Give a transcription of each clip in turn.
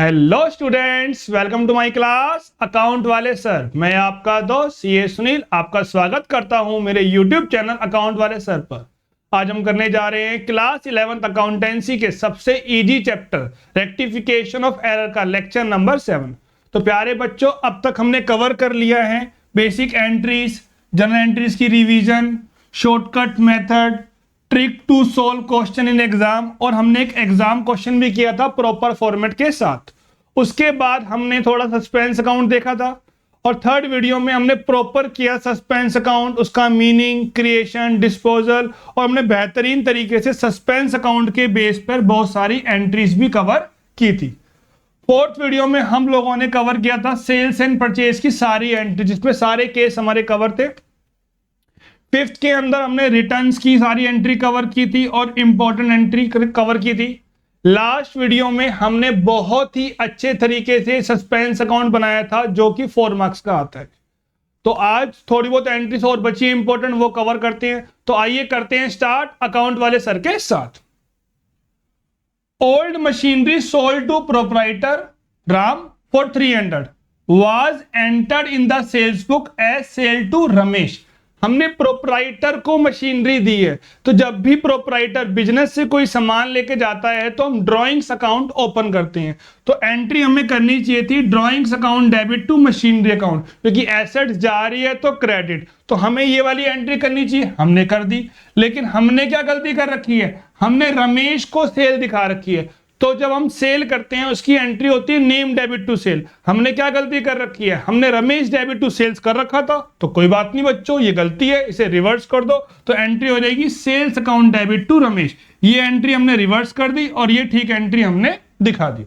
Hello students, welcome to my class account वाले sir. मैं आपका दोस्त सीए सुनील आपका स्वागत करता हूं मेरे यूट्यूब चैनल अकाउंट वाले सर पर। आज हम करने जा रहे हैं क्लास 11th अकाउंटेंसी के सबसे easy chapter rectification of error का लेक्चर नंबर 7। तो प्यारे बच्चों, अब तक हमने कवर कर लिया है बेसिक एंट्रीज, जनरल एंट्रीज की revision, shortcut method, trick to solve question in exam, और हमने एक एग्जाम क्वेश्चन भी किया था प्रॉपर फॉर्मेट के साथ। उसके बाद हमने थोड़ा सस्पेंस अकाउंट देखा था, और थर्ड वीडियो में हमने प्रॉपर किया सस्पेंस अकाउंट, उसका मीनिंग, क्रिएशन, डिस्पोजल, और हमने बेहतरीन तरीके से सस्पेंस अकाउंट के बेस पर बहुत सारी एंट्रीज भी कवर की थी। फोर्थ वीडियो में हम लोगों ने कवर किया था सेल्स एंड परचेज की सारी एंट्री, जिसमें सारे केस हमारे कवर थे। फिफ्थ के अंदर हमने रिटर्न्स की सारी एंट्री कवर की थी और इंपॉर्टेंट एंट्री कवर की थी। लास्ट वीडियो में हमने बहुत ही अच्छे तरीके से सस्पेंस अकाउंट बनाया था जो कि 4 मार्क्स का आता है। तो आज थोड़ी बहुत एंट्रीज और बची है इंपॉर्टेंट, वो कवर करते हैं। तो आइए करते हैं स्टार्ट अकाउंट वाले सर के साथ। Old machinery sold to proprietor Ram for 300 was entered in the sales book as sale to Ramesh. हमने प्रोप्राइटर को मशीनरी दी है, तो जब भी प्रोप्राइटर बिजनेस से कोई सामान लेके जाता है तो हम ड्रॉइंग्स अकाउंट ओपन करते हैं। तो एंट्री हमें करनी चाहिए थी drawings account debit to machinery account, क्योंकि एसेट्स जा रही है तो क्रेडिट, तो हमें ये वाली एंट्री करनी चाहिए, हमने कर दी। लेकिन हमने क्या गलती कर रखी है, हमने रमेश को सेल दिखा रखी है। तो जब हम सेल करते हैं उसकी एंट्री होती है नेम डेबिट टू सेल। हमने क्या गलती कर रखी है, हमने रमेश डेबिट टू सेल्स कर रखा था। तो कोई बात नहीं बच्चों, ये गलती है, इसे रिवर्स कर दो। तो एंट्री हो जाएगी sales account debit to Ramesh. ये एंट्री हमने रिवर्स कर दी और ये ठीक एंट्री हमने दिखा दी।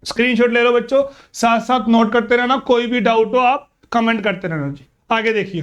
स्क्रीनशॉट ले लो बच्चों, साथ साथ नोट करते रहना, कोई भी डाउट हो आप कमेंट करते रहना जी। आगे देखिए,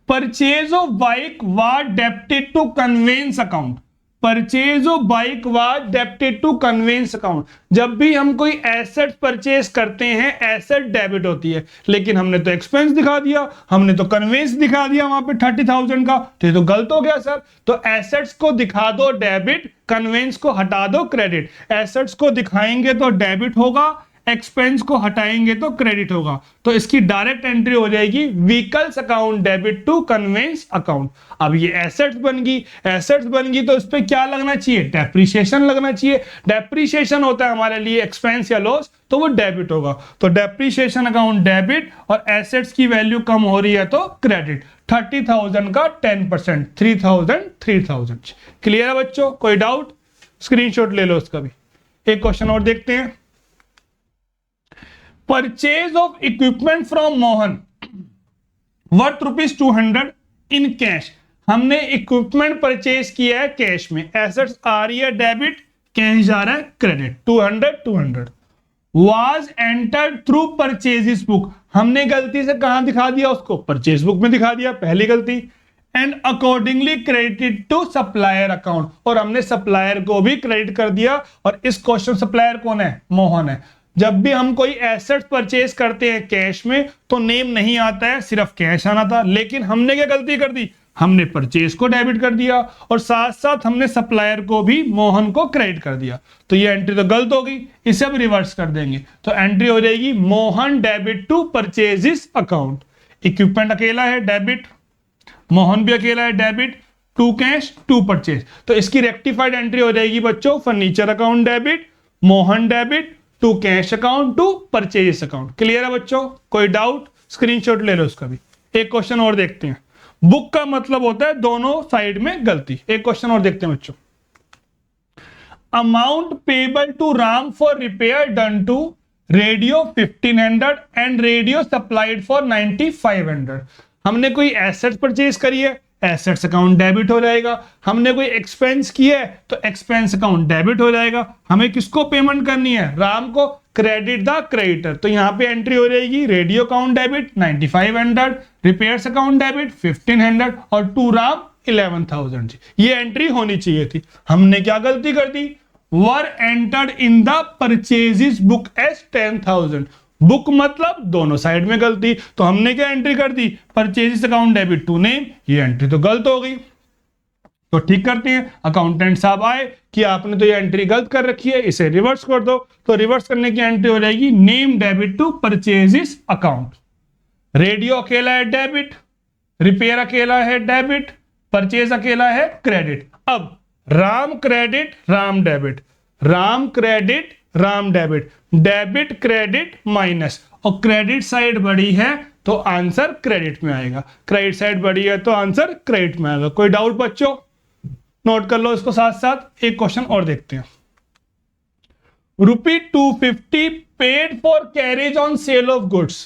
purchase of bike was debited to conveyance account. Purchase of bike was debited to conveyance account. जब भी हम कोई एसेट परचेज करते हैं एसेट डेबिट होती है, लेकिन हमने तो एक्सपेंस दिखा दिया, हमने तो कन्वेंस दिखा दिया वहां पे 30,000 का, तो ये तो गलत हो गया सर। तो एसेट्स को दिखा दो डेबिट, कन्वेंस को हटा दो क्रेडिट। एसेट्स को दिखाएंगे तो डेबिट होगा, एक्सपेंस को हटाएंगे तो क्रेडिट होगा। तो इसकी डायरेक्ट एंट्री हो जाएगी vehicles account debit to conveyance account. अब ये एसेट्स बन गई, एसेट्स बन गई तो इस पे क्या लगना चाहिए, डेप्रिसिएशन लगना चाहिए। डेप्रिसिएशन होता है हमारे लिए एक्सपेंस या लॉस, तो वो डेबिट होगा। तो डेप्रिसिएशन अकाउंट डेबिट, और एसेट्स की वैल्यू कम हो रही है तो क्रेडिट। 30,000 का 10%, 3,000। क्लियर है बच्चों, कोई डाउट? स्क्रीनशॉट ले लो उसका भी। एक क्वेश्चन और देखते हैं। Purchase of equipment from Mohan worth ₹200 in cash. हमने इक्विपमेंट परचेज किया है कैश में, एसेट्स आ रही है डेबिट, कैश जा रहा है credit. 200 was entered through purchase book. हमने गलती से कहां दिखा दिया उसको, परचेज बुक में दिखा दिया, पहली गलती। And accordingly credited to supplier account, और हमने सप्लायर को भी क्रेडिट कर दिया। और इस क्वेश्चन सप्लायर कौन है, मोहन है। जब भी हम कोई एसेट्स परचेज करते हैं कैश में तो नेम नहीं आता है, सिर्फ कैश आना था। लेकिन हमने क्या गलती कर दी, हमने परचेज को डेबिट कर दिया और साथ साथ हमने सप्लायर को भी, मोहन को, क्रेडिट कर दिया। तो ये एंट्री तो गलत होगी, इसे अब रिवर्स कर देंगे। तो एंट्री हो जाएगी Mohan debit to purchases account. Equipment अकेला है डेबिट, मोहन भी अकेला है debit, to cash to purchase. तो इसकी रेक्टिफाइड एंट्री हो जाएगी बच्चों furniture account debit, Mohan debit to cash account to purchase account. Clear है बच्चों, कोई डाउट? स्क्रीनशॉट ले लो उसका भी। एक क्वेश्चन और देखते हैं। बुक का मतलब होता है दोनों साइड में गलती। एक क्वेश्चन और देखते हैं बच्चों। Amount payable to Ram for repair done to radio 1500 and radio supplied for 9500। हमने कोई एसेट परचेज करी है, एसेट्स अकाउंट डेबिट हो जाएगा। हमने कोई एक्सपेंस किया है तो एक्सपेंस अकाउंट डेबिट हो जाएगा। हमें किसको पेमेंट करनी है, राम को, क्रेडिट द क्रेडिटर। तो यहां पे एंट्री हो जाएगी radio account debit 9500, repairs account debit 1500 और टू राम 11,000। ये एंट्री होनी चाहिए थी। हमने क्या गलती कर दी, were entered in the purchases book as 10,000। Book मतलब दोनों साइड में गलती, तो हमने क्या एंट्री कर दी, purchases account debit to name. ये एंट्री तो गलत हो गई। तो ठीक करते हैं। अकाउंटेंट साहब आए कि आपने तो ये एंट्री गलत कर रखी है, इसे रिवर्स कर दो। तो रिवर्स करने की एंट्री हो जाएगी name debit to purchases account. Radio अकेला है डेबिट, रिपेयर अकेला है डेबिट, परचेज अकेला है क्रेडिट। अब Ram credit Ram debit, Ram credit Ram debit, debit credit minus, और क्रेडिट साइड बड़ी है तो आंसर क्रेडिट में आएगा, क्रेडिट साइड बड़ी है तो आंसर क्रेडिट में आएगा। कोई डाउट बच्चों? नोट कर लो इसको साथ साथ। एक क्वेश्चन और देखते हैं। ₹250 paid for carriage on sale of goods.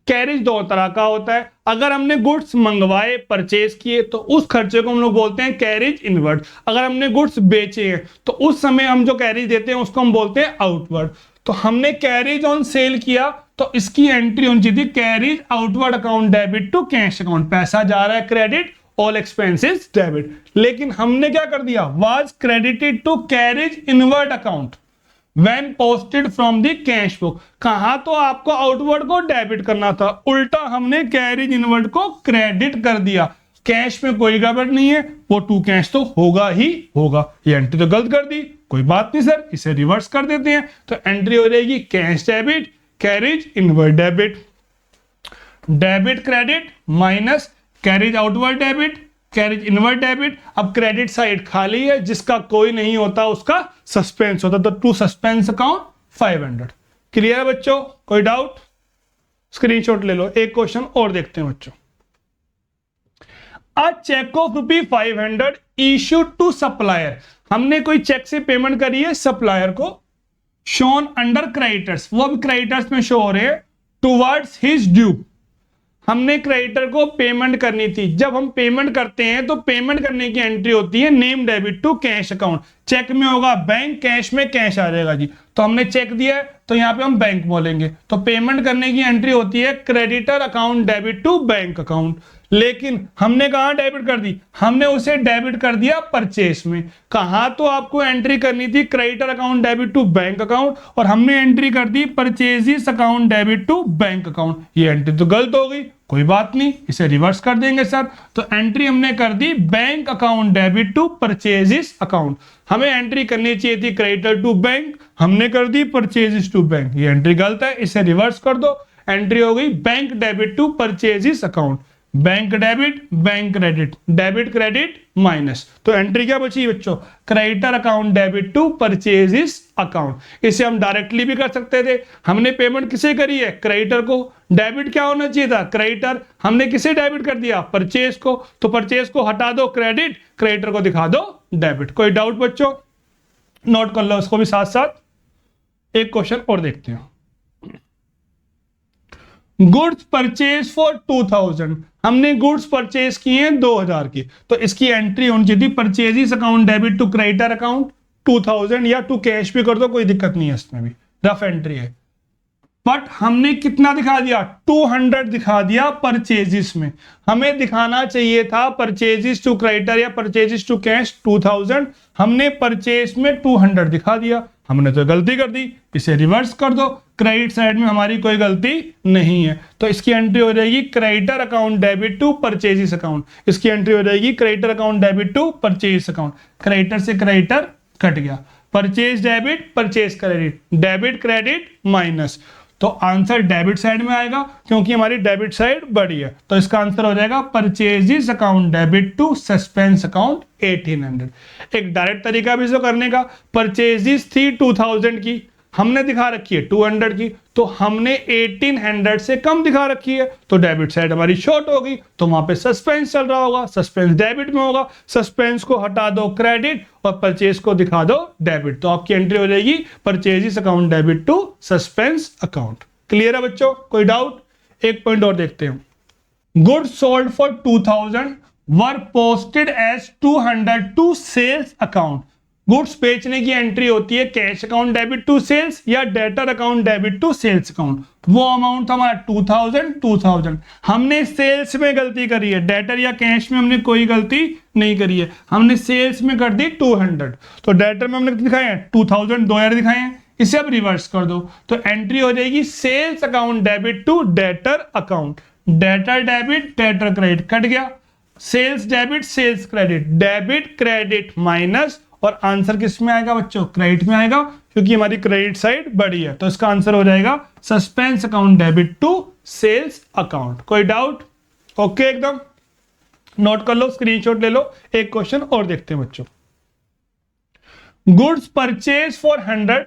Carriage दो तरह का होता है। अगर हमने गुड्स मंगवाए, परचेज किए, तो उस खर्चे को हम लोग बोलते हैं कैरेज इनवर्ड। अगर हमने गुड्स बेचे हैं तो उस समय हम जो कैरेज देते हैं उसको हम बोलते हैं आउटवर्ड। तो हमने कैरेज ऑन सेल किया तो इसकी एंट्री होनी चाहिए थी carriage outward account debit to cash account. पैसा जा रहा है क्रेडिट, ऑल एक्सपेंसेस डेबिट। लेकिन हमने क्या कर दिया, was credited to carriage inward account when posted from the cash book. कहा तो आपको आउटवर्ड को डेबिट करना था, उल्टा हमने कैरेज इनवर्ड को क्रेडिट कर दिया। कैश में कोई गड़बड़ नहीं है, वो टू कैश तो होगा ही होगा। ये एंट्री तो गलत कर दी, कोई बात नहीं सर, इसे रिवर्स कर देते हैं। तो एंट्री हो जाएगी cash debit carriage inward debit, debit credit minus carriage outward debit carriage inward debit. अब क्रेडिट साइड खाली है, जिसका कोई नहीं होता उसका सस्पेंस होता, तो टू सस्पेंस अकाउंट 500। क्लियर है बच्चों? कोई डाउट? स्क्रीनशॉट ले लो। एक क्वेश्चन और देखते हैं बच्चों। A cheque of ₹500 issued to supplier. हमने कोई चेक से पेमेंट करी है सप्लायर को, शोन अंडर क्रेडिटर्स, वो भी क्रेडिटर्स में शो हो रहे हैं, टुवर्ड्स हिज ड्यू। हमने क्रेडिटर को पेमेंट करनी थी। जब हम पेमेंट करते हैं तो पेमेंट करने की एंट्री होती है name debit to cash account. Cheque में होगा बैंक, कैश में कैश आ जाएगा जी। तो हमने चेक दिया है तो यहाँ पे हम बैंक बोलेंगे। तो पेमेंट करने की एंट्री होती है creditor account debit to bank account. लेकिन हमने कहा डेबिट कर दी, हमने उसे डेबिट कर दिया परचेस में। कहा तो आपको एंट्री करनी थी creditor account debit to bank account, और हमने एंट्री कर दी purchases account debit to bank account. ये एंट्री तो गलत हो गई, कोई बात नहीं, इसे रिवर्स कर देंगे सर। तो एंट्री हमने कर दी bank account debit to purchases account. हमें एंट्री करनी चाहिए थी क्रेडिटर टू बैंक, हमने कर दी परचेजिस टू बैंक। ये एंट्री गलत है, इसे रिवर्स कर दो। एंट्री हो गई bank debit to purchases account, bank debit bank credit, debit credit minus. तो एंट्री क्या बची बच्चों, creditor account debit to purchases account. इसे हम डायरेक्टली भी कर सकते थे। हमने पेमेंट किसे करी है, क्रेडिटर को। डेबिट क्या होना चाहिए था, क्रेडिटर। हमने किसे डेबिट कर दिया, परचेज को। तो परचेज को हटा दो क्रेडिट, क्रेडिटर को दिखा दो डेबिट। कोई डाउट बच्चों? नोट कर लो उसको भी साथ साथ। एक क्वेश्चन और देखते हैं। Goods purchase for 2000। हमने गुड्स परचेज किए हैं 2000 की, तो इसकी एंट्री होनी चाहिए थी purchases account debit to creditor account 2000, या टू कैश भी कर दो, कोई दिक्कत नहीं है, इसमें भी रफ एंट्री है। बट हमने कितना दिखा दिया, 200 दिखा दिया परचेजिस में। हमें दिखाना चाहिए था परचेजिस टू क्रेडिटर या परचेजिस टू कैश 2000, हमने परचेज में 200 दिखा दिया। हमने तो गलती कर दी, इसे रिवर्स कर दो। क्रेडिट साइड में हमारी कोई गलती नहीं है, तो इसकी एंट्री हो जाएगी creditor account debit to purchases account. इसकी एंट्री हो जाएगी creditor account debit to purchase account. Creditor से क्रेडिटर कट गया, purchase debit purchase credit, debit credit minus. तो आंसर डेबिट साइड में आएगा क्योंकि हमारी डेबिट साइड बड़ी है। तो इसका आंसर हो जाएगा purchases account debit to suspense account 1800। एक डायरेक्ट तरीका भी इसको करने का, परचेजिस थी 2000 की, हमने दिखा रखी है 200 की, तो हमने 1800 से कम दिखा रखी है, तो डेबिट साइड हमारी शॉर्ट होगी। तो वहां पे सस्पेंस चल रहा होगा, सस्पेंस डेबिट में होगा। सस्पेंस को हटा दो क्रेडिट और परचेज को दिखा दो डेबिट। तो आपकी एंट्री हो जाएगी purchases account debit to suspense account. Clear है बच्चों? कोई डाउट? एक पॉइंट और देखते हैं। Goods sold for 2000 were posted as 200 to sales account. Goods बेचने की एंट्री होती है cash account debit to sales या debtor account debit to sales account. वो अमाउंट हमारा 2000। हमने सेल्स में गलती करी है, डेटर या कैश में हमने कोई गलती नहीं करी है, हमने सेल्स में कर दी 200। तो डेटर में हमने दिखाए हैं 2000, 2000 दिखाए हैं। इसे अब रिवर्स कर दो, तो एंट्री हो जाएगी sales account debit to debtor account, debtor debit debtor credit cut गया। Sales debit sales credit, debit credit minus, और आंसर किस में आएगा बच्चों? क्रेडिट में आएगा, क्योंकि हमारी क्रेडिट साइड बड़ी है। तो इसका आंसर हो जाएगा suspense account debit to sales account. कोई डाउट? ओके, एकदम नोट कर लो, स्क्रीनशॉट ले लो। एक क्वेश्चन और देखते हैं बच्चों। Goods purchase for 100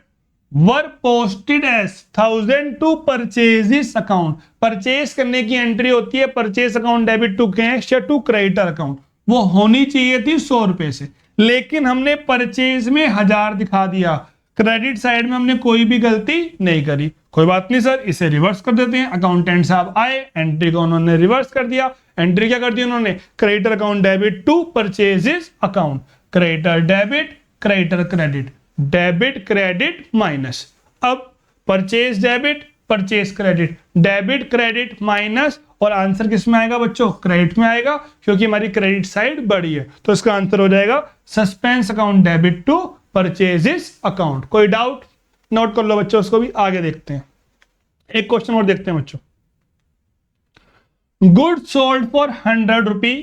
were posted as 1000 to purchase account. Purchase करने की एंट्री होती है purchase account debit to cash या टू क्रेडिटर अकाउंट, वो होनी चाहिए थी 100 रुपए से, लेकिन हमने परचेज में 1000 दिखा दिया। क्रेडिट साइड में हमने कोई भी गलती नहीं करी। कोई बात नहीं सर, इसे रिवर्स कर देते हैं। अकाउंटेंट साहब आए, एंट्री को उन्होंने रिवर्स कर दिया। एंट्री क्या कर दी उन्होंने? Creditor account debit to purchases account, creditor debit creditor credit, debit credit minus. अब purchase debit purchase credit, debit credit minus, और आंसर किस में आएगा बच्चों? क्रेडिट में आएगा, क्योंकि हमारी क्रेडिट साइड बड़ी है। तो इसका आंसर हो जाएगा suspense account debit to purchases account. कोई डाउट? नोट कर लो बच्चों, उसको भी आगे देखते हैं। एक क्वेश्चन और देखते हैं बच्चों। Good sold for 100 rupee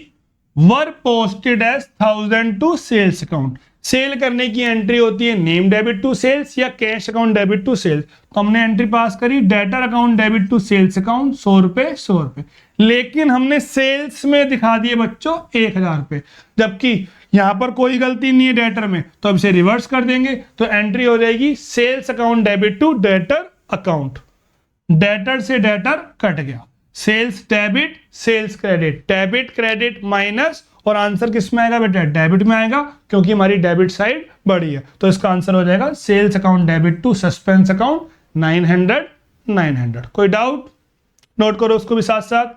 were posted as 1000 to sales account. Sale करने की एंट्री होती है नेम डेबिट टू सेल्स या cash account debit to sales. तो हमने एंट्री पास करी debtor account debit to sales account 100 रुपए 100 रुपए, लेकिन हमने सेल्स में दिखा दिए बच्चों 1000 रुपए, जबकि यहां पर कोई गलती नहीं है डेटर में। तो अब इसे रिवर्स कर देंगे तो एंट्री हो जाएगी sales account debit to debtor account. Debtor से डेटर कट गया, sales debit sales credit, debit credit minus, और आंसर किस में आएगा बेटा? डेबिट में आएगा, क्योंकि हमारी डेबिट साइड बड़ी है। तो इसका आंसर हो जाएगा sales account debit to suspense account 900। कोई डाउट? नोट करो उसको भी साथ साथ।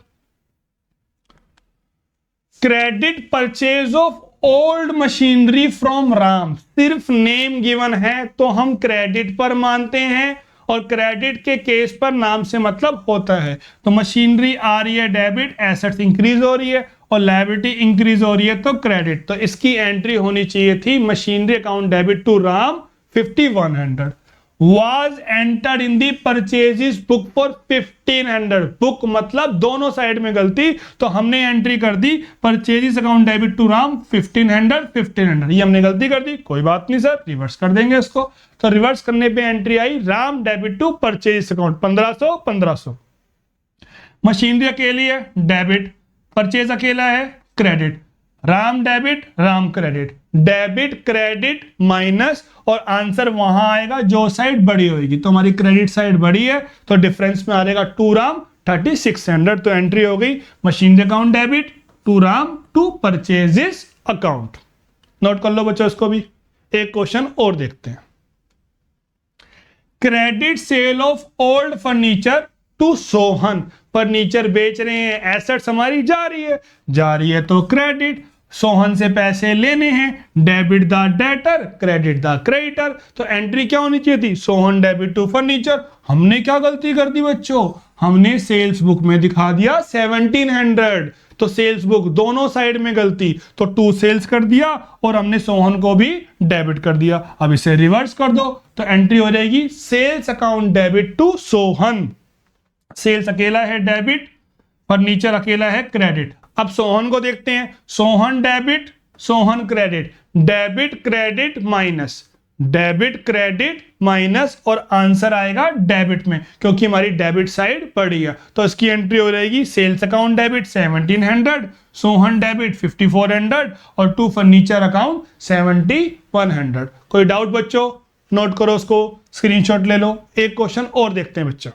Credit purchase of old machinery from Ram, सिर्फ नेम गिवन है तो हम क्रेडिट पर मानते हैं, और क्रेडिट के केस पर नाम से मतलब होता है। तो मशीनरी आ रही है डेबिट, एसेट्स इंक्रीज हो रही है, और लायबिलिटी इंक्रीज हो रही है तो क्रेडिट। तो इसकी एंट्री होनी चाहिए थी machinery account debit to Ram 5100 was entered in the purchases book for 1500। Book मतलब दोनों साइड में गलती, तो हमने एंट्री कर दी purchases account debit to Ram 1500। ये हमने गलती कर दी, कोई बात नहीं सर, रिवर्स कर देंगे इसको। तो रिवर्स करने पे एंट्री आई Ram debit to purchases account 1500। Machinery अकेली है डेबिट, परचेज अकेला है credit, Ram debit Ram credit, debit credit minus, और आंसर वहां आएगा जो साइड बड़ी होगी। तो हमारी क्रेडिट साइड बड़ी है, तो डिफरेंस में आ जाएगा टू राम 3600। तो एंट्री हो गई machinery account debit to Ram to purchases account. Note कर लो बच्चों इसको भी। एक क्वेश्चन और देखते हैं। Credit sale of old furniture to Sohan, furniture बेच रहे हैं, एसेट्स हमारी जा रही है तो क्रेडिट, सोहन से पैसे लेने हैं, debit the debtor credit the creditor. तो एंट्री क्या होनी चाहिए थी? Sohan debit to furniture. हमने क्या गलती कर दी बच्चों? हमने सेल्स बुक में दिखा दिया 1700, तो सेल्स बुक दोनों साइड में गलती, तो टू सेल्स कर दिया, और हमने सोहन को भी डेबिट कर दिया। अब इसे रिवर्स कर दो तो एंट्री हो जाएगी sales account debit to Sohan. Sales अकेला है डेबिट, फर्नीचर अकेला है क्रेडिट। अब सोहन को देखते हैं, Sohan debit Sohan credit, debit credit minus, debit credit minus, और आंसर आएगा डेबिट में, क्योंकि हमारी डेबिट साइड बड़ी है। तो इसकी एंट्री हो जाएगी sales account debit 1700, Sohan debit 5400, और टू फर्नीचर अकाउंट 7100। कोई डाउट बच्चों? नोट करो उसको, स्क्रीनशॉट ले लो। एक क्वेश्चन और देखते हैं बच्चों।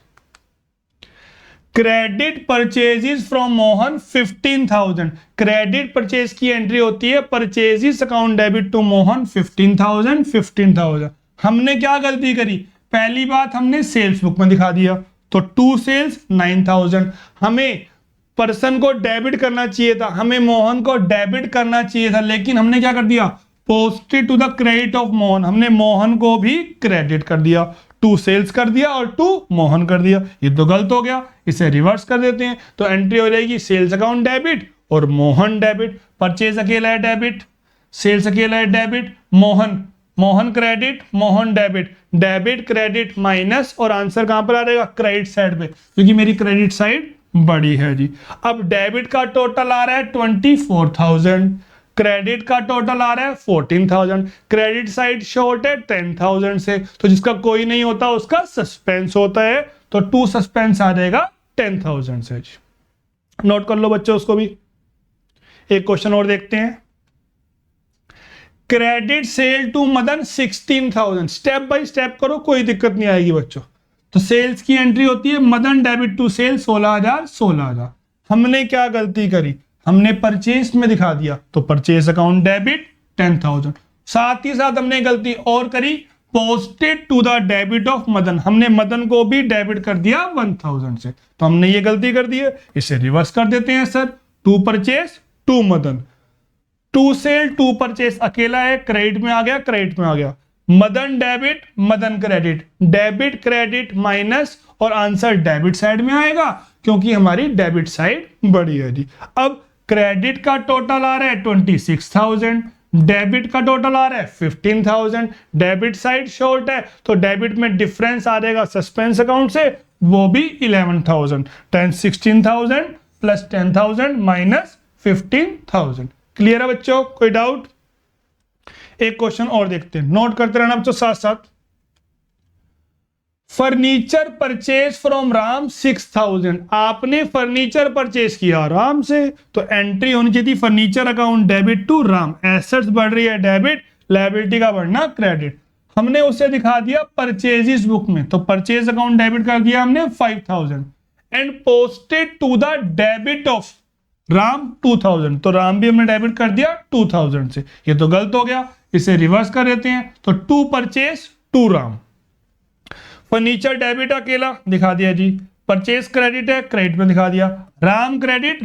Credit purchases from Mohan 15,000, credit purchase की एंट्री होती है purchases account debit to Mohan 15,000। हमने क्या गलती करी? पहली बात हमने सेल्स बुक में दिखा दिया, तो टू सेल्स 9000। हमें पर्सन को डेबिट करना चाहिए था, हमें मोहन को डेबिट करना चाहिए था, लेकिन हमने क्या कर दिया? Posted to the credit of Mohan, हमने मोहन को भी क्रेडिट कर दिया, टू सेल्स कर दिया और टू मोहन कर दिया। ये तो गलत हो गया, इसे रिवर्स कर देते हैं। तो एंट्री हो जाएगी सेल्स अकाउंट डेबिट और मोहन डेबिट। परचेज अकेला है डेबिट, सेल्स अकेला है debit, Mohan credit Mohan debit, debit credit minus, और आंसर कहां पर आ जाएगा? क्रेडिट साइड पे, क्योंकि मेरी क्रेडिट साइड बड़ी है जी। अब डेबिट का टोटल आ रहा है 24,000, क्रेडिट का टोटल आ रहा है 14,000, क्रेडिट साइड शॉर्ट है 10,000 से, तो जिसका कोई नहीं होता उसका सस्पेंस होता है, तो 2 सस्पेंस आ जाएगा 10,000 से जी। नोट कर लो बच्चों उसको भी। एक क्वेश्चन और देखते हैं। Credit sale to Madan 16,000, step by step करो, कोई दिक्कत नहीं आएगी बच्चों। तो सेल्स की एंट्री होती है मदन डेबिट टू सेल 16,000। हमने क्या गलती करी, हमने परचेज में दिखा दिया, तो परचेज अकाउंट डेबिट 10,000। साथ ही साथ हमने गलती और करी, posted to the debit of Madan, हमने मदन को भी डेबिट कर दिया 1,000 से, तो हमने ये गलती कर दी है। इसे रिवर्स कर देते हैं sir, to purchase to Madan, to sale to purchase अकेला है, क्रेडिट में आ गया, क्रेडिट में आ गया, Madan debit Madan credit, debit credit minus, और आंसर डेबिट साइड में आएगा क्योंकि हमारी डेबिट साइड बड़ी है जी। अब क्रेडिट का टोटल आ रहा है 26,000, डेबिट का टोटल आ रहा है 15,000, डेबिट साइड शॉर्ट है तो डेबिट में डिफरेंस आ जाएगा सस्पेंस अकाउंट से, वो भी 11,000, 16,000 प्लस 10,000 माइनस 15,000। क्लियर है बच्चों, कोई डाउट? एक क्वेश्चन और देखते हैं, नोट करते रहना बच्चों साथ साथ। फर्नीचर परचेज फ्रॉम राम 6,000, आपने फर्नीचर परचेज किया राम से, तो एंट्री होनी चाहिए थी furniture account debit to Ram, assets बढ़ रही है डेबिट, लायबिलिटी का बढ़ना क्रेडिट, हमने उसे दिखा दिया परचेजेस बुक में, तो परचेज अकाउंट डेबिट कर दिया हमने 5,000 and posted to the debit of Ram 2,000, तो राम भी हमने डेबिट कर दिया 2,000 से, ये तो गलत हो गया, इसे रिवर्स कर देते हैं, तो to purchase to Ram, furniture debit अकेला दिखा दिया जी, परचेज क्रेडिट है क्रेडिट में दिखा दिया, Ram credit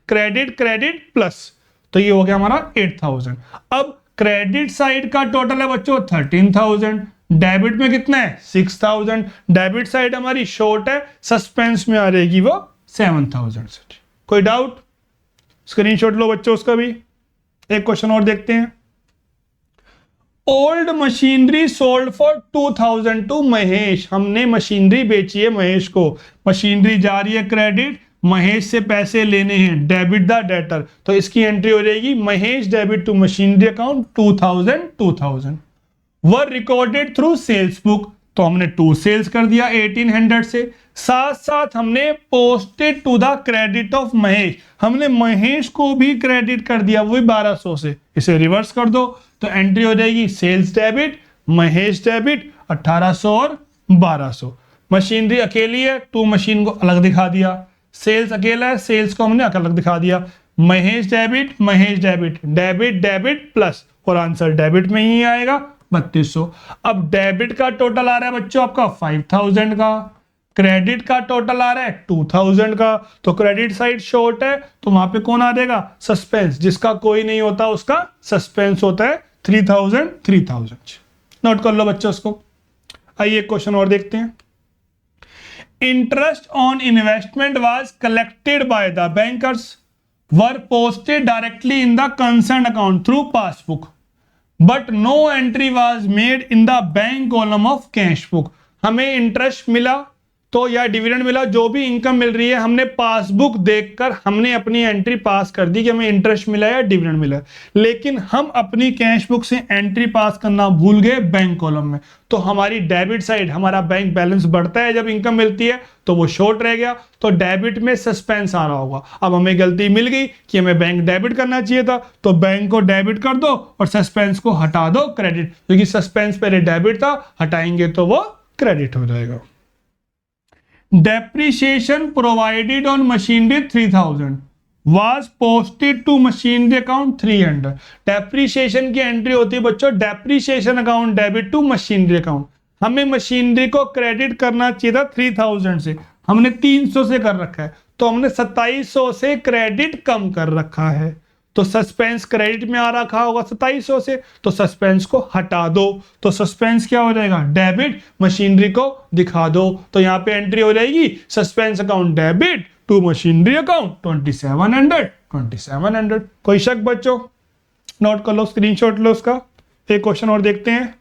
credit credit plus, तो ये हो गया हमारा 8,000। अब क्रेडिट साइड का टोटल है बच्चों 13,000, डेबिट में कितना है 6,000, डेबिट साइड हमारी शॉर्ट है, सस्पेंस में आ रहेगी वो 7,000 से। कोई डाउट? स्क्रीनशॉट लो बच्चों उसका भी। एक क्वेश्चन और देखते हैं। Old machinery sold for 2,000 to Mahesh, हमने मशीनरी बेची है महेश को, मशीनरी जा रही है क्रेडिट, महेश से पैसे लेने हैं डेबिट द डेटर, तो इसकी एंट्री हो जाएगी Mahesh debit to machinery account 2,000 were recorded through sales book, तो हमने टू सेल्स कर दिया 1,800 से, साथ साथ हमने posted to the credit of Mahesh, हमने महेश को भी क्रेडिट कर दिया वही 1,200 से, इसे रिवर्स कर दो तो एंट्री हो जाएगी सेल्स डेबिट महेश डेबिट 1,800 और 1,200। मशीनरी अकेली है, टू मशीन को अलग दिखा दिया, सेल्स अकेला है, सेल्स को हमने अलग दिखा दिया, Mahesh debit debit debit plus, और आंसर डेबिट में ही आएगा 3,200। अब डेबिट का टोटल आ रहा है बच्चों आपका 5,000 का, क्रेडिट का टोटल आ रहा है 2,000 का, तो क्रेडिट साइड शॉर्ट है तो वहां पे कौन आ जाएगा सस्पेंस, जिसका कोई नहीं होता उसका सस्पेंस होता है 3,000। नोट कर लो बच्चों उसको। आइए क्वेश्चन और देखते हैं। Interest on investment was collected by the bankers were posted directly in the concern account through passbook but no entry was made in the bank column of cash book, हमें interest मिला तो या dividend मिला, जो भी income मिल रही है हमने पासबुक देखकर हमने अपनी एंट्री पास कर दी कि हमें इंटरेस्ट मिला या डिविडेंड मिला, लेकिन हम अपनी कैश बुक से एंट्री पास करना भूल गए बैंक कॉलम में, तो हमारी डेबिट साइड हमारा बैंक बैलेंस बढ़ता है जब इनकम मिलती है तो वो शॉर्ट रह गया, तो डेबिट में सस्पेंस आ रहा होगा। अब हमें गलती मिल गई कि हमें बैंक डेबिट करना चाहिए था, तो बैंक को डेबिट कर दो और सस्पेंस को हटा दो क्रेडिट, क्योंकि सस्पेंस पहले डेबिट था, हटाएंगे तो वो क्रेडिट हो जाएगा। Depreciation provided on machinery 3,000 was posted to machinery account 300। Depreciation की एंट्री होती है बच्चों Depreciation account debit to machinery account। हमें मशीनरी को क्रेडिट करना चाहिए था 3,000 से, हमने 300 से कर रखा है, तो हमने 2,700 से क्रेडिट कम कर रखा है, तो सस्पेंस क्रेडिट में आ रखा होगा 2,700 से, तो सस्पेंस को हटा दो, तो सस्पेंस क्या हो जाएगा डेबिट, मशीनरी को दिखा दो, तो यहाँ पे एंट्री हो जाएगी suspense account debit to machinery account 2,700। कोई शक बच्चों? नोट कर लो, स्क्रीनशॉट लो उसका। एक क्वेश्चन और देखते हैं।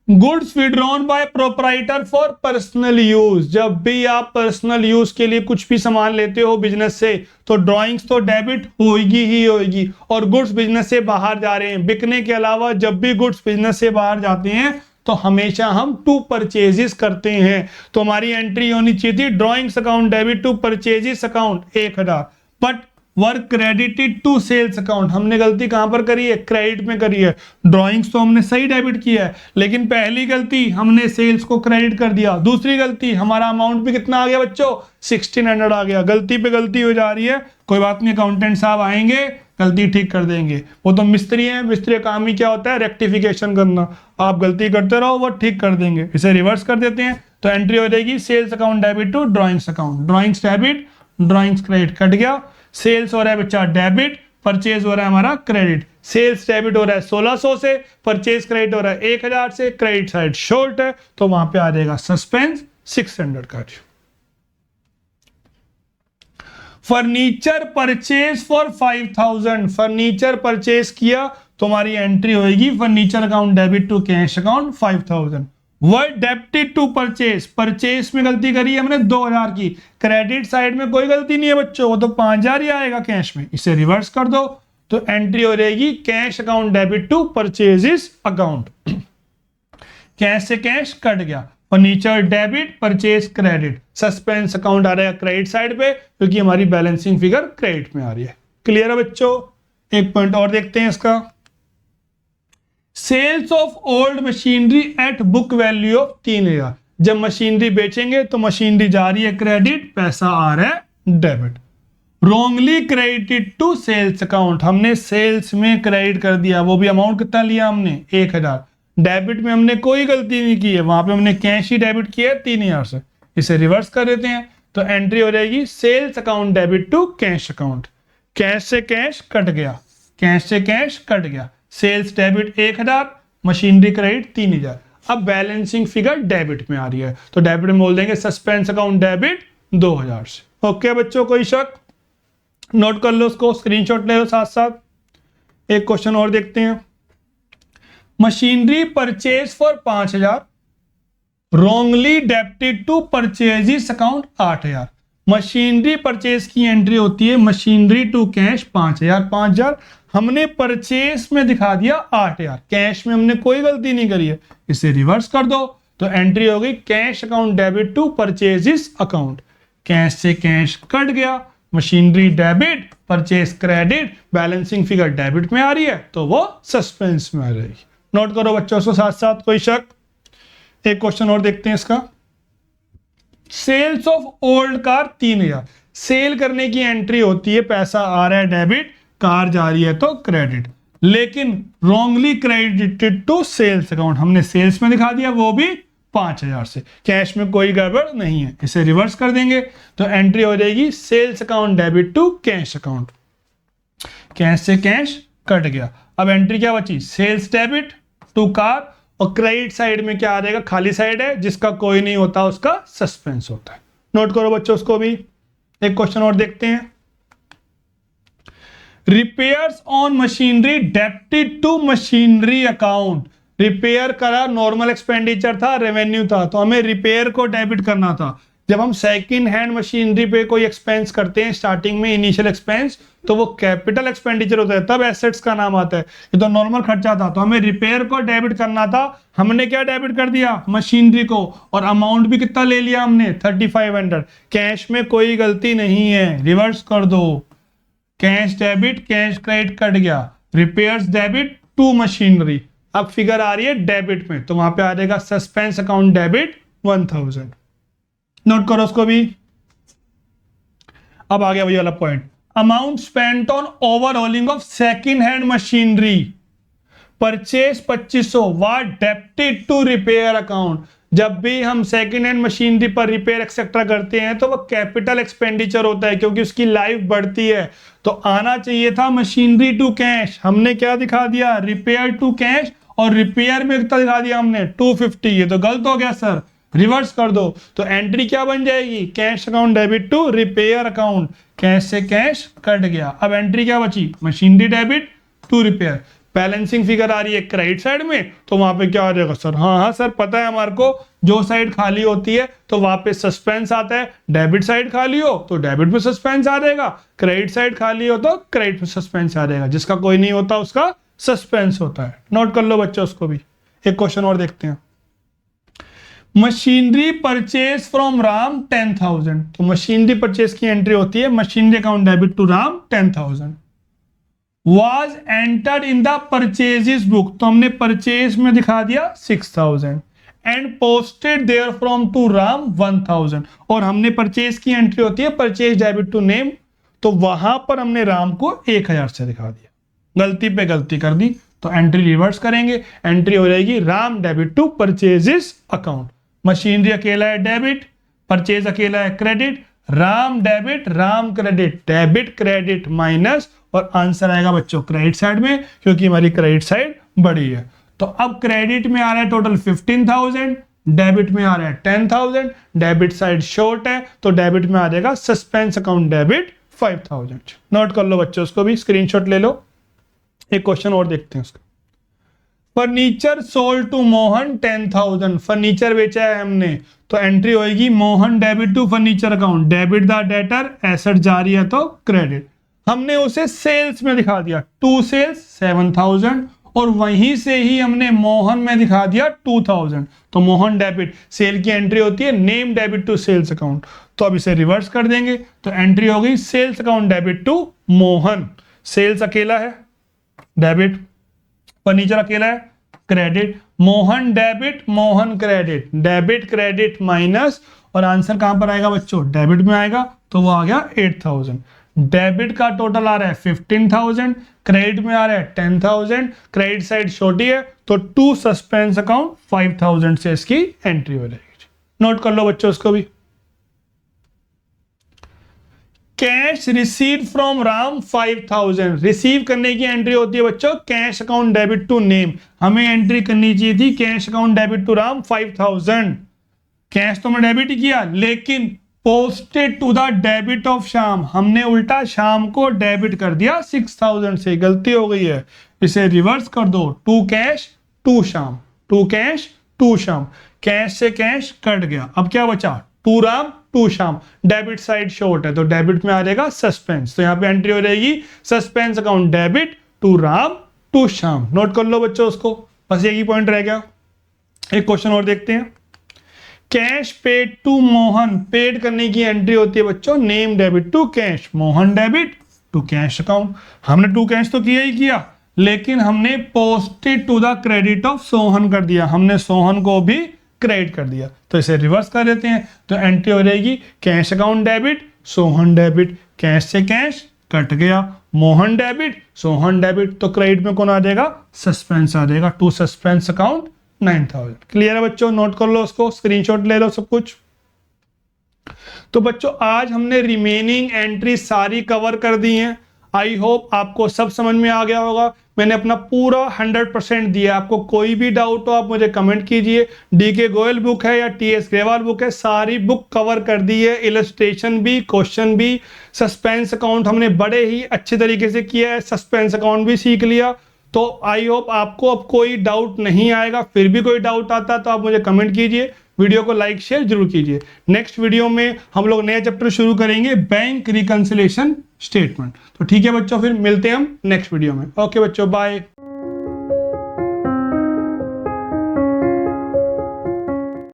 Goods withdrawn bye proprietor for personal use, जब भी आप पर्सनल यूज के लिए कुछ भी सामान लेते हो बिजनेस से तो ड्रॉइंग्स तो डेबिट होगी ही होगी। और गुड्स बिजनेस से बाहर जा रहे हैं, बिकने के अलावा जब भी गुड्स बिजनेस से बाहर जाते हैं तो हमेशा हम टू परचेजेस करते हैं। तो हमारी एंट्री होनी चाहिए थी drawings account debit to purchases account 1000, but were credited to sales account. हमने गलती कहां पर करी है? क्रेडिट में करी है। ड्रॉइंग्स तो हमने सही डेबिट किया है, लेकिन पहली गलती हमने सेल्स को क्रेडिट कर दिया। दूसरी गलती हमारा अमाउंट भी कितना आ गया बच्चों? 1600 आ गया। गलती पे गलती हो जा रही है, कोई बात नहीं, अकाउंटेंट साहब आएंगे गलती ठीक कर देंगे। वो तो मिस्त्री हैं, मिस्त्री का काम ही क्या होता है? रेक्टिफिकेशन करना। आप गलती करते रहो, वो ठीक कर देंगे। इसे रिवर्स कर देते हैं तो एंट्री हो जाएगी sales account debit to drawings account. Drawings debit, drawings credit, cut गया। सेल्स हो रहा है बच्चा डेबिट, परचेज हो रहा है हमारा क्रेडिट। सेल्स डेबिट हो रहा है 1600 से, परचेज क्रेडिट हो रहा है 1000 से, क्रेडिट साइड शॉर्ट है तो वहां पे आ जाएगा सस्पेंस 600 का। Furniture purchase for 5000, furniture purchase किया तो हमारी एंट्री होगी furniture account debit to cash account 5000। Were debited to purchase, purchase में गलती करी हमने 2000 की, क्रेडिट साइड में कोई गलती नहीं है बच्चों, वो तो 5000 ही आएगा कैश में। इसे रिवर्स कर दो तो एंट्री हो जाएगी cash account debit to purchases account. Cash से कैश कट गया, furniture debit, purchase credit, suspense account आ रहा है क्रेडिट साइड पे क्योंकि हमारी बैलेंसिंग फिगर क्रेडिट में आ रही है। क्लियर है बच्चों? एक पॉइंट और देखते हैं इसका। Sales of old machinery at book value of 3000, जब मशीनरी बेचेंगे तो मशीनरी जा रही है क्रेडिट, पैसा आ रहा है debit. Wrongly credited to sales account, हमने सेल्स में क्रेडिट कर दिया, वो भी अमाउंट कितना लिया हमने? 1000। डेबिट में हमने कोई गलती नहीं की है, वहां पे हमने कैश ही डेबिट किया है 3000 से। इसे रिवर्स कर देते हैं तो एंट्री हो जाएगी sales account debit to cash account. Cash से कैश कट गया, कैश से कैश कट गया, सेल्स डेबिट 1000, मशीनरी क्रेडिट 3000। अब बैलेंसिंग फिगर डेबिट में आ रही है तो डेबिट में बोल देंगे सस्पेंस अकाउंट डेबिट 2000 से। ओके बच्चों, कोई शक? नोट कर लो उसको, स्क्रीनशॉट ले लो साथ साथ। एक क्वेश्चन और देखते हैं। Machinery purchase for 5000, wrongly debited to purchases account 8000। Machinery purchase की एंट्री होती है मशीनरी टू कैश 5000, हमने परचेज में दिखा दिया 8000, कैश में हमने कोई गलती नहीं करी है। इसे रिवर्स कर दो तो एंट्री हो गई cash account debit to purchases account. Cash से कैश कट गया, machinery debit, purchase credit, balancing figure debit में आ रही है तो वो सस्पेंस में आ रहेगी। नोट करो बच्चों को साथ साथ, कोई शक? एक क्वेश्चन और देखते हैं इसका। Sales of old car 3000, sale करने की एंट्री होती है, पैसा आ रहा है डेबिट, कार जा रही है तो क्रेडिट, लेकिन wrongly credited to sales account, हमने सेल्स में दिखा दिया वो भी 5000 से, कैश में कोई गड़बड़ नहीं है। इसे रिवर्स कर देंगे तो एंट्री हो जाएगी sales account debit to cash account. Cash से कैश कट गया, अब एंट्री क्या बची? सेल्स डेबिट टू कार, और क्रेडिट साइड में क्या आ जाएगा? खाली साइड है, जिसका कोई नहीं होता उसका सस्पेंस होता है। नोट करो बच्चों उसको भी। एक क्वेश्चन और देखते हैं। Repairs on machinery debited to machinery account, repair करा, नॉर्मल एक्सपेंडिचर था, रेवेन्यू था, तो हमें रिपेयर को डेबिट करना था। जब हम सेकंड हैंड मशीनरी पे कोई एक्सपेंस करते हैं स्टार्टिंग में, इनिशियल एक्सपेंस, तो वो कैपिटल एक्सपेंडिचर होता है, तब एसेट्स का नाम आता है। ये तो नॉर्मल खर्चा था, तो हमें रिपेयर को डेबिट करना था। हमने क्या डेबिट कर दिया? मशीनरी को, और अमाउंट भी कितना ले लिया हमने? 3500। कैश में कोई गलती नहीं है, रिवर्स कर दो। Cash debit, cash credit cut गया, रिपेयर्स डेबिट टू मशीनरी, अब फिगर आ रही है डेबिट में तो वहां पे आ जाएगा सस्पेंस अकाउंट डेबिट 1000। नोट करो उसको भी। अब आ गया वही वाला point, amount spent on overhauling of second hand machinery, purchase 2500, was debited to repair account. जब भी हम सेकंड हैंड मशीनरी पर रिपेयर एक्सेट्रा करते हैं तो वो कैपिटल एक्सपेंडिचर होता है क्योंकि उसकी लाइफ बढ़ती है, तो आना चाहिए था मशीनरी टू कैश। हमने क्या दिखा दिया? रिपेयर टू कैश, और रिपेयर में कितना दिखा दिया हमने? 250। ये तो गलत हो गया सर, रिवर्स कर दो तो एंट्री क्या बन जाएगी? Cash account debit to repair account. Cash से कैश कट गया, अब एंट्री क्या बची? Machinery debit to repair. Balancing figure आ रही है क्रेडिट साइड में, तो वहां पे क्या आ जाएगा सर? हाँ सर पता है हमारे को, जो साइड खाली होती है तो वहां पे सस्पेंस आता है। डेबिट साइड खाली हो तो डेबिट में सस्पेंस आ जाएगा, क्रेडिट साइड खाली हो तो क्रेडिट में सस्पेंस आ जाएगा, जिसका कोई नहीं होता उसका सस्पेंस होता है। नोट कर लो बच्चों उसको भी। एक क्वेश्चन और देखते हैं। मशीनरी परचेज फ्रॉम राम 10,000, तो मशीनरी परचेज की एंट्री होती है machinery account debit to Ram 10,000 was entered in the purchases book, तो हमने परचेज में दिखा दिया 6,000 and posted there from to Ram 1,000, और हमने परचेज की एंट्री होती है परचेज डेबिट टू नेम, तो वहां पर हमने राम को 1,000 से दिखा दिया, गलती पे गलती कर दी, तो एंट्री रिवर्स करेंगे, एंट्री हो जाएगी Ram debit to purchases account. Machinery अकेला है डेबिट, परचेज अकेला है credit, Ram debit Ram credit, debit credit minus, और आंसर आएगा बच्चों क्रेडिट साइड में, क्योंकि हमारी क्रेडिट साइड बड़ी है। तो अब क्रेडिट में आ रहा है टोटल 15,000, डेबिट में आ रहा है 10,000, डेबिट साइड शॉर्ट है तो डेबिट में आ जाएगा सस्पेंस अकाउंट डेबिट 5,000। नोट कर लो बच्चों, उसको भी स्क्रीनशॉट ले लो। एक क्वेश्चन और देखते हैं उसका। Furniture sold to Mohan 10,000, furniture बेचा है हमने, तो एंट्री होगी Mohan debit to furniture account, debit the debtor, asset जारी है तो क्रेडिट। हमने उसे सेल्स में दिखा दिया, टू सेल्स 7,000, और वहीं से ही हमने मोहन में दिखा दिया 2,000, तो मोहन डेबिट, सेल की एंट्री होती है name debit to sales account, तो अब इसे रिवर्स कर देंगे, तो एंट्री हो गई sales account debit to Mohan, sales अकेला है डेबिट, फर्नीचर अकेला है credit, Mohan debit Mohan credit, debit credit minus, और आंसर कहां पर आएगा बच्चों? डेबिट में आएगा, तो वो आ गया 8,000। डेबिट का टोटल आ रहा है 15,000, क्रेडिट में आ रहा है 10,000, क्रेडिट साइड छोटी है तो टू सस्पेंस अकाउंट 5,000 से इसकी एंट्री हो जाएगी। नोट कर लो बच्चों उसको भी। Cash receive from Ram 5,000, receive करने की एंट्री होती है बच्चों cash account debit to name, हमें एंट्री करनी चाहिए थी cash account debit to Ram 5,000, cash तो हमने डेबिट ही किया, लेकिन posted to the debit of Shyam, हमने उल्टा श्याम को डेबिट कर दिया 6,000 से, गलती हो गई है, इसे रिवर्स कर दो, to cash to Shyam, to cash to Shyam, cash से कैश कट गया, अब क्या बचा? To Ram to Shyam, debit side short है तो डेबिट में आ जाएगा सस्पेंस, तो यहां पे एंट्री हो जाएगी suspense account debit to Ram to Shyam. Note कर लो बच्चों उसको, बस एक ही पॉइंट रह गया। एक क्वेश्चन और देखते हैं। Cash paid to Mohan, paid करने की एंट्री होती है बच्चों name debit to cash, Mohan debit to cash account, हमने टू कैश तो किया ही किया, लेकिन हमने posted to the credit of Sohan कर दिया, हमने सोहन को भी क्रेडिट कर दिया, तो इसे रिवर्स कर देते हैं, तो एंट्री हो जाएगी cash account debit Sohan debit, cash से कैश कट गया, मोहन डेबिट सोहन डेबिट, तो क्रेडिट में कौन आ जाएगा? सस्पेंस आ जाएगा, टू सस्पेंस अकाउंट 9,000। क्लियर है बच्चों? नोट कर लो उसको, स्क्रीनशॉट ले लो सब कुछ। तो बच्चों आज हमने रिमेनिंग एंट्री सारी कवर कर दी हैं, आई होप आपको सब समझ में आ गया होगा। मैंने अपना पूरा 100% दिया, आपको कोई भी डाउट हो आप मुझे कमेंट कीजिए। डीके गोयल बुक है या टीएस ग्रेवाल बुक है, सारी बुक कवर कर दी है, इलस्ट्रेशन भी, क्वेश्चन भी, सस्पेंस अकाउंट हमने बड़े ही अच्छे तरीके से किया है, सस्पेंस अकाउंट भी सीख लिया। तो आई होप आपको अब कोई डाउट नहीं आएगा, फिर भी कोई डाउट आता तो आप मुझे कमेंट कीजिए, वीडियो को लाइक शेयर जरूर कीजिए। नेक्स्ट वीडियो में हम लोग नया चैप्टर शुरू करेंगे, बैंक रिकंसिलिएशन स्टेटमेंट। तो ठीक है बच्चों, फिर मिलते हैं हम नेक्स्ट वीडियो में। ओके बच्चों, बाय।